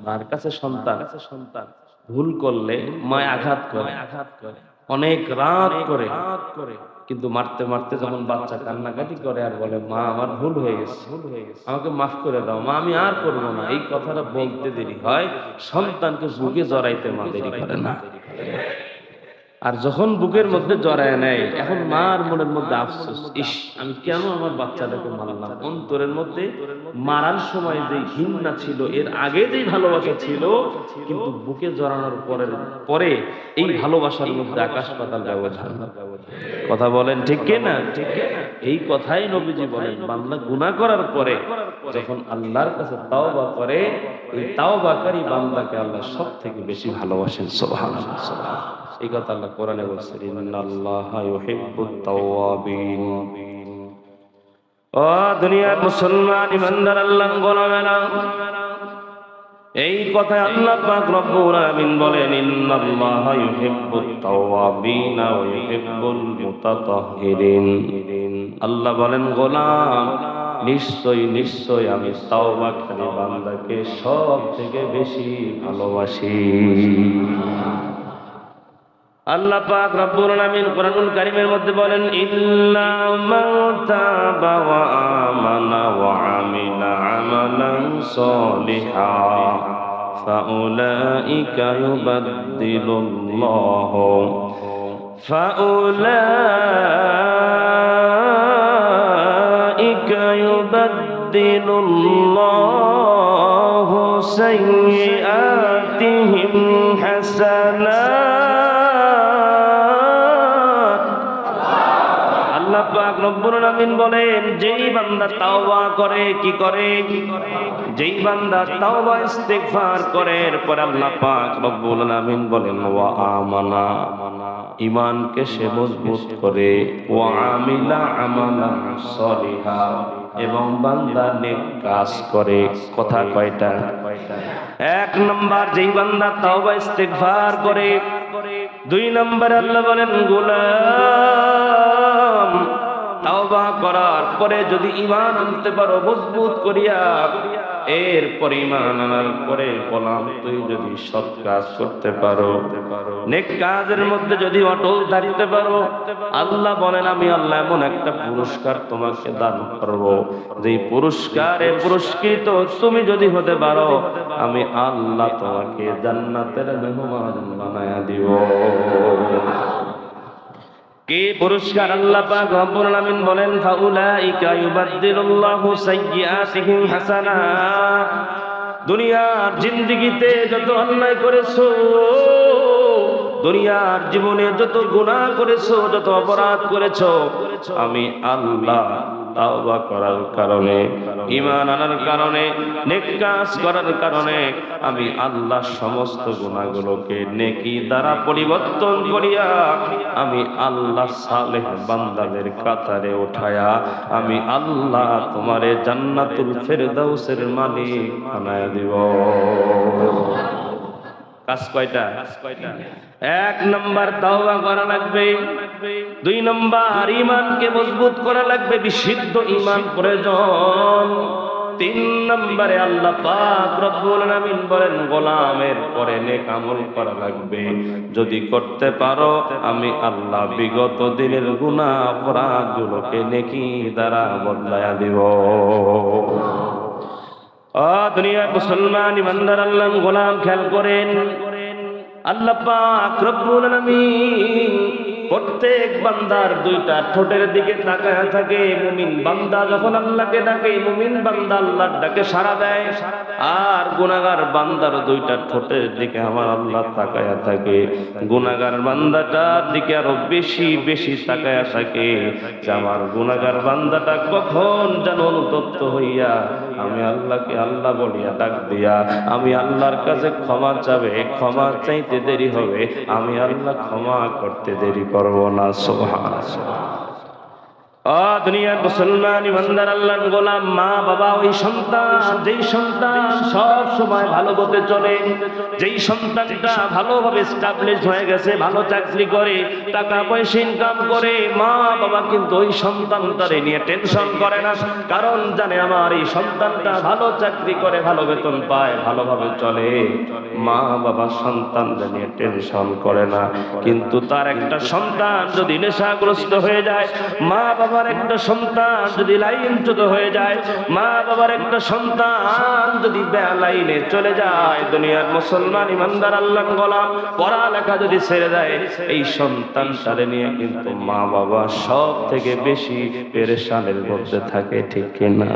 মার কাছে সন্তান ভুল করলে মা আঘাত করে, অনেক রাত করে, কিন্তু মারতে মারতে যখন বাচ্চা কান্নাকাটি করে আর বলে মা আমার ভুল হয়ে গেছে, আমাকে মাফ করে দাও মা, আমি আর করবো না, এই কথাটা বলতে দেরি হয়, সন্তানকে বুকে জড়াইতে মা দেরি করে না। আর যখন বুকের মধ্যে জড়ায় নেয়, এখন মার মনের মধ্যে আফসোস, ইস আমি কেন আমার বাচ্চাটাকে মারলাম। অন্তরের মধ্যে মারার সময় যে ঘৃণা ছিল, এর আগে যেই ভালোবাসা ছিল, কিন্তু বুকে জড়ানোর পরে এই ভালোবাসার মধ্যে আকাশ পাতাল ব্যবধান। কথা বলেন ঠিক কি না? এই কথাই নবীজি বলেন, বান্দা গুনাহ করার পরে যখন আল্লাহর কাছে তাওবা করে, এই তাওবাকারী বান্দাকে আল্লাহ সবথেকে বেশি ভালোবাসেন। সুবহানাল্লাহ। এই কথা আল্লাহ কোরআনে বলছেন, ইন্নাল্লাহা ইউহিব্বুত তাওয়াবিন। ও দুনিয়ার মুসলমান ইমানদার আল্লাহর গোলামেরা, এই কথা আল্লাহ পাক রব্বুল আলামিন বলেন, ইন্নাল্লাহা ইউহিব্বুত তাওয়াবিন ওয়া ইউহিব্বুল মুতাতাহহিরিন। আল্লাহ বলেন, গোলাম নিশ্চয় নিশ্চয় আমি তাওবাকারী বান্দাকে সবথেকে বেশি ভালোবাসি। আল্লাহ পাক রব্বুল আলামিন কোরআনুল কারীমের মধ্যে বলেন, ইল্লা মান তাবা ওয়া আমানা ওয়া আমিলা আমালান সলিহা ফাউলাইকা ইউবাদদিলুল্লাহু সাইয়্যাতিহিম হাসানাত। আল্লাহ পাক রব্বুল আলামিন বলেন, যেই বান্দা তাওবা করে, কি করে? যেই বান্দা তাওবা ইস্তিগফার করে, এরপর আল্লাহ পাক রব্বুল আলামিন বলেন, ওয়া আমানা, ঈমানকে সে মজবুত করে, ওয়া আমিলা আমালান সলিহা, এবং বান্দা নেক কাজ করে। কথা কয়টা? এক নাম্বার, যেই বান্দা তাওবা ইস্তিগফার করে। দুই নাম্বার আল্লাহ বলেন, গোলাম তাওবা করার পরে যদি ঈমান আনতে পারো মজবুত করিয়া, এরপর ঈমান আনার পরে গোলাম তুই যদি সৎ কাজ করতে পারো, নেক কাজের মধ্যে যদি অটল থাকতে পারো, আল্লাহ বলেন আমি আল্লাহ এমন একটা পুরস্কার তোমাকে দান করব, যেই পুরস্কারে পুরস্কৃত তুমি যদি হতে পারো, আমি আল্লাহ তোমাকে জান্নাতের মেহমান বানায়া দিব। কি পুরস্কার? আল্লাহ পাক রব্বুল আলামিন বলেন, ফাউলাইকা ইউবাদদিলুল্লাহু সাইয়্যাতিহিম হাসানাত। দুনিয়ার জিন্দেগিতে যত অন্যায় করেছো, দুনিয়ার জীবনে যত গুনাহ করেছো, যত অপরাধ করেছো, আমি আল্লাহ তাওবা করার কারণে, ঈমান আনার কারণে, নেক কাজ করার কারণে আমি আল্লাহ সমস্ত গুনাহগুলোকে নেকি দ্বারা পরিবর্তন করিয়া আমি আল্লাহ সালেহ বান্দাদের কাতারে উঠায়া আমি আল্লাহ তোমারে জান্নাতুল ফেরদাউসের মালিক বানায়া দিব। কাজ কয়টা? এক নাম্বার তাওবা করা লাগবে, দুই নাম্বার ঈমানকে মজবুত করা লাগবে, বিশুদ্ধ ঈমান প্রয়োজন, তিন নম্বরে আল্লাহ পাক রব্বুল আলামিন বলেন গোলামের পরে নেক আমল করা লাগবে। যদি করতে পারো আমি আল্লাহ বিগত দিনের গুনাহ অপরাধগুলোকে নেকি দ্বারা বদলায়া দিব। দুনিয়ার মুসলমান ইমানদার আল্লাহর গোলাম খেয়াল করেন, আল্লাহ পাক রব্বুল আলামিন প্রত্যেক বান্দার দুইটা ঠোঁটের দিকে তাকায়া থাকে। মুমিন বান্দা যখন আল্লাহকে ডাকে, মুমিন বান্দা আল্লাহর ডাকে সাড়া দেয়, আর গুনাহগার বান্দার দুইটা ঠোঁটের দিকে আমার আল্লাহ তাকায়া থাকে। গুনাহগার বান্দাটার দিকে আরো বেশি বেশি তাকায়া থাকে যে আমার গুনাহগার বান্দাটা কখন যেন অনুতপ্ত হইয়া আমি আল্লাহকে আল্লাহ বলিয়া ডাক দিয়া আমি আল্লাহর কাছে ক্ষমা চাবে, ক্ষমা চাইতে দেরি হবে, আমি আল্লাহ ক্ষমা করতে দেরি করব না। সুবহানাল্লাহ। দুনিয়ার মুসলমান ইমানদার আল্লাহর গোলাম, মা বাবা ওই সন্তান, যেই সন্তান সব সময় ভালো পথে চলে, যেই সন্তানটা ভালোভাবে এস্টাবলিশ হয়ে গেছে, ভালো চাকরি করে, টাকা পয়সা ইনকাম করে, মা বাবা কিন্তু ওই সন্তানটারে নিয়ে টেনশন করে না, কারণ জানে আমার এই সন্তানটা ভালো চাকরি করে, ভালো বেতন পায়, ভালোভাবে চলে, মা বাবা সন্তানটা নিয়ে টেনশন করে না। কিন্তু তার একটা সন্তান যদি নেশাগ্রস্ত হয়ে যায়, মা বাবার একটা সন্তান যদি লাইনচ্যুত হয়ে যায়, মা বাবার একটা সন্তান যদি বেলাইনে চলে যায়, দুনিয়ার মুসলমান ইমানদার আল্লাহর গোলাম পড়ালেখা যদি ছেড়ে দেয়, এই সন্তানটারে নিয়ে কিন্তু মা বাবা সব থেকে বেশি পেরেশানের মধ্যে থাকে, ঠিক কিনা?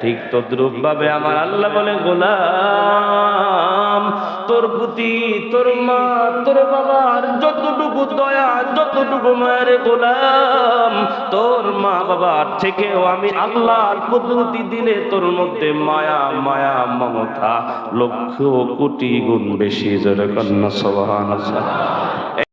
ঠিক তদ্রূপ ভাবে আমার আল্লাহ বলে, গোলাম তোর প্রতি তোর মা তোর বাবার যতটুকু দয়া, যতটুকু মায়ের গোলাম, তোর মা বাবার থেকেও আমি আল্লাহর কুদরতি দিলে তোর মধ্যে মায়া, মায়া মমতা লক্ষ কোটি গুণ বেশি। জোরে কন্যা সুবহানাল্লাহ।